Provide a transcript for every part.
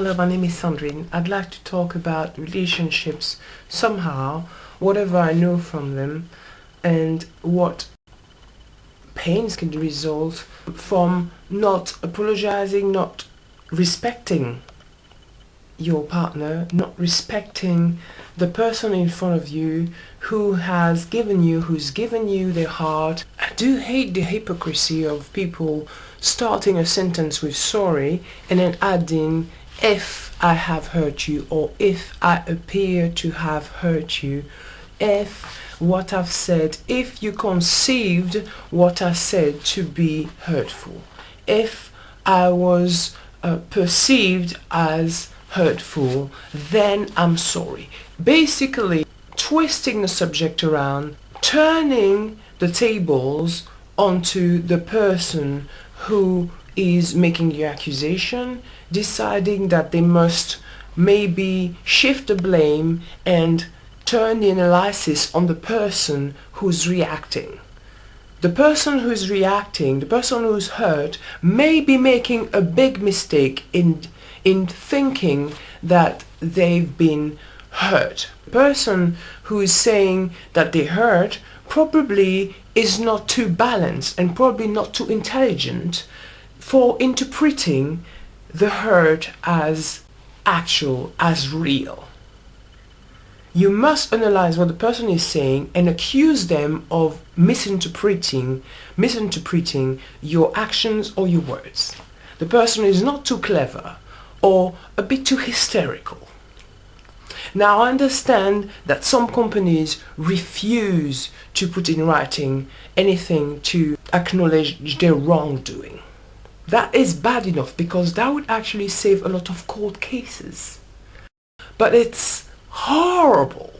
Hello, my name is Sandrine. I'd like to talk about relationships somehow, whatever I know from them, and what pains can result from not apologizing, not respecting your partner, not respecting the person in front of you who's given you their heart. I do hate the hypocrisy of people starting a sentence with sorry and then adding if I have hurt you, or if I appear to have hurt you, if what I've said, if you conceived what I said to be hurtful, if I was perceived as hurtful, then I'm sorry. Basically, twisting the subject around, turning the tables onto the person who is making the accusation, deciding that they must maybe shift the blame and turn the analysis on the person who's reacting. The person who's reacting, the person who's hurt, may be making a big mistake in thinking that they've been hurt. The person who is saying that they hurt probably is not too balanced and probably not too intelligent for interpreting the hurt as actual, as real. You must analyze what the person is saying and accuse them of misinterpreting your actions or your words. The person is not too clever or a bit too hysterical. Now, I understand that some companies refuse to put in writing anything to acknowledge their wrongdoing. That is bad enough because that would actually save a lot of court cases. But it's horrible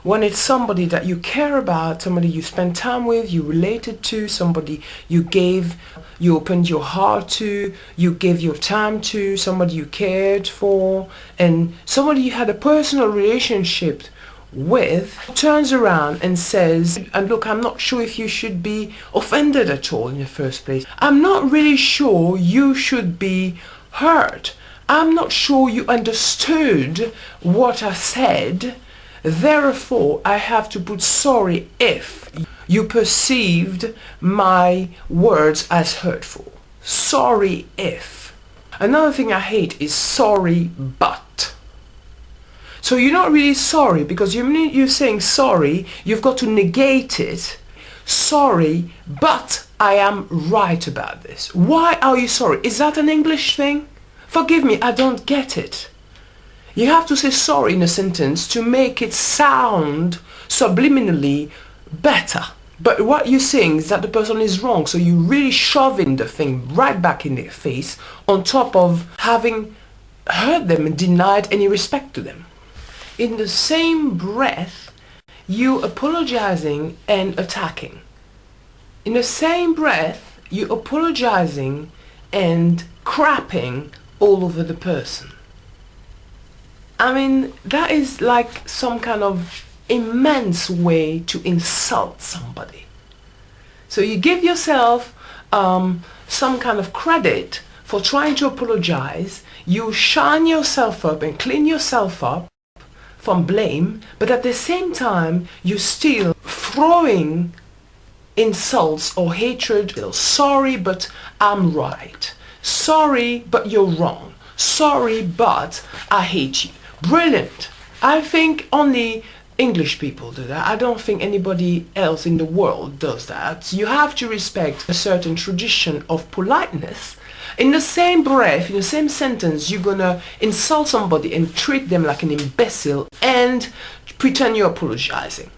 when it's somebody that you care about, somebody you spend time with, you related to, somebody you opened your heart to, you gave your time to, somebody you cared for, and somebody you had a personal relationship with turns around and says, and look, I'm not sure if you should be offended at all in the first place. I'm not really sure you should be hurt. I'm not sure you understood what I said. Therefore, I have to put sorry if you perceived my words as hurtful. Sorry if. Another thing I hate is sorry but. So you're not really sorry because you're saying sorry, you've got to negate it. Sorry, but I am right about this. Why are you sorry? Is that an English thing? Forgive me, I don't get it. You have to say sorry in a sentence to make it sound subliminally better. But what you're saying is that the person is wrong, so you're really shoving the thing right back in their face on top of having hurt them and denied any respect to them. In the same breath, you apologizing and attacking. In the same breath, you apologizing and crapping all over the person. I mean, that is like some kind of immense way to insult somebody. So you give yourself some kind of credit for trying to apologize. You shine yourself up and clean yourself up from blame, but at the same time, you're still throwing insults or hatred. Sorry, but I'm right. Sorry, but you're wrong. Sorry, but I hate you. Brilliant. I think only English people do that. I don't think anybody else in the world does that. You have to respect a certain tradition of politeness. In the same breath, in the same sentence, you're gonna insult somebody and treat them like an imbecile and pretend you're apologizing.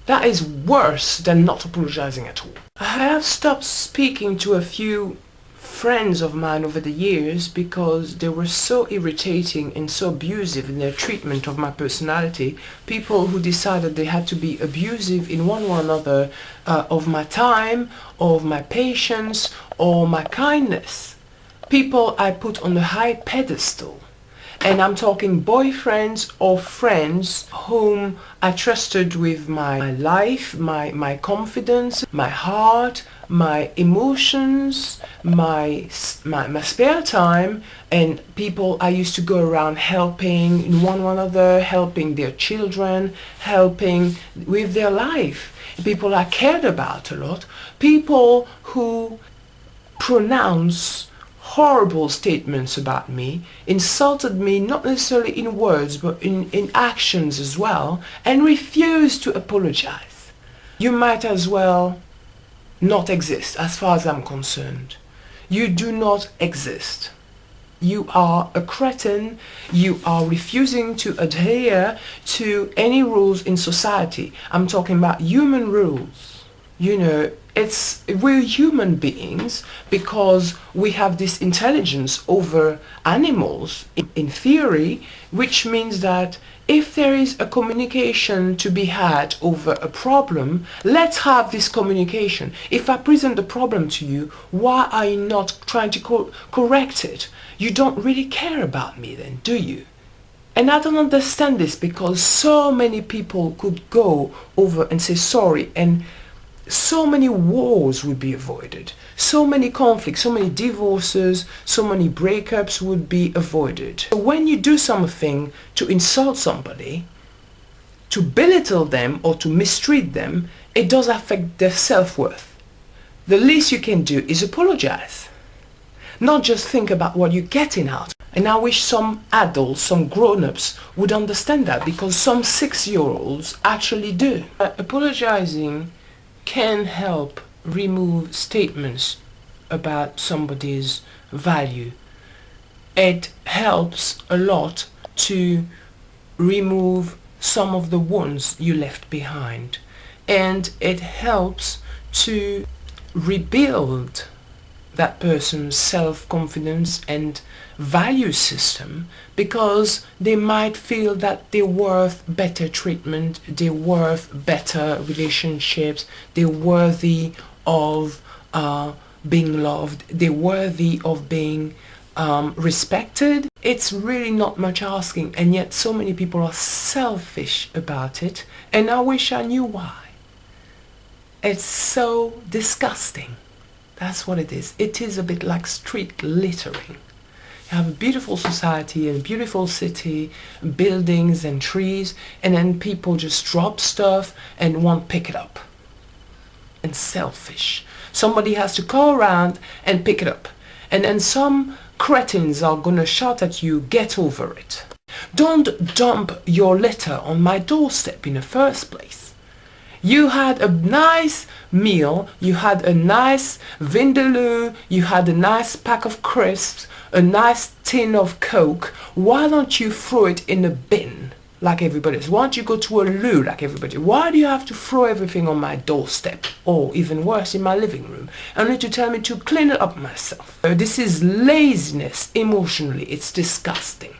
That is worse than not apologizing at all. I have stopped speaking to a few friends of mine over the years because they were so irritating and so abusive in their treatment of my personality. People who decided they had to be abusive in one way or another of my time, of my patience, or my kindness. People I put on a high pedestal. And I'm talking boyfriends or friends whom I trusted with my life, my confidence, my heart, my emotions, my spare time, and people I used to go around helping one another, helping their children, helping with their life. People I cared about a lot, people who pronounce horrible statements about me, insulted me not necessarily in words but in actions as well, and refused to apologize. You might as well not exist as far as I'm concerned. You do not exist. You are a cretin. You are refusing to adhere to any rules in society. I'm talking about human rules. You know, we're human beings because we have this intelligence over animals in theory, which means that if there is a communication to be had over a problem, let's have this communication. If I present the problem to you, why are you not trying to correct it? You don't really care about me then, do you? And I don't understand this, because so many people could go over and say sorry, and so many wars would be avoided, so many conflicts, so many divorces, so many breakups would be avoided. So when you do something to insult somebody, to belittle them or to mistreat them, it does affect their self-worth. The least you can do is apologize, not just think about what you're getting out. And I wish some adults, some grown-ups would understand that, because some 6-year-olds actually do. Apologizing can help remove statements about somebody's value. It helps a lot to remove some of the wounds you left behind, and it helps to rebuild that person's self-confidence and value system, because they might feel that they're worth better treatment, they're worth better relationships, they're worthy of being loved, they're worthy of being respected. It's really not much asking, and yet so many people are selfish about it, and I wish I knew why. It's so disgusting. That's what it is. It is a bit like street littering. You have a beautiful society and a beautiful city, buildings and trees, and then people just drop stuff and won't pick it up. And selfish. Somebody has to go around and pick it up. And then some cretins are gonna shout at you, get over it. Don't dump your litter on my doorstep in the first place. You had a nice meal, you had a nice vindaloo, you had a nice pack of crisps, a nice tin of Coke. Why don't you throw it in a bin like everybody else? Why don't you go to a loo like everybody? Why do you have to throw everything on my doorstep, or even worse, in my living room, only to tell me to clean it up myself? This is laziness emotionally. It's disgusting.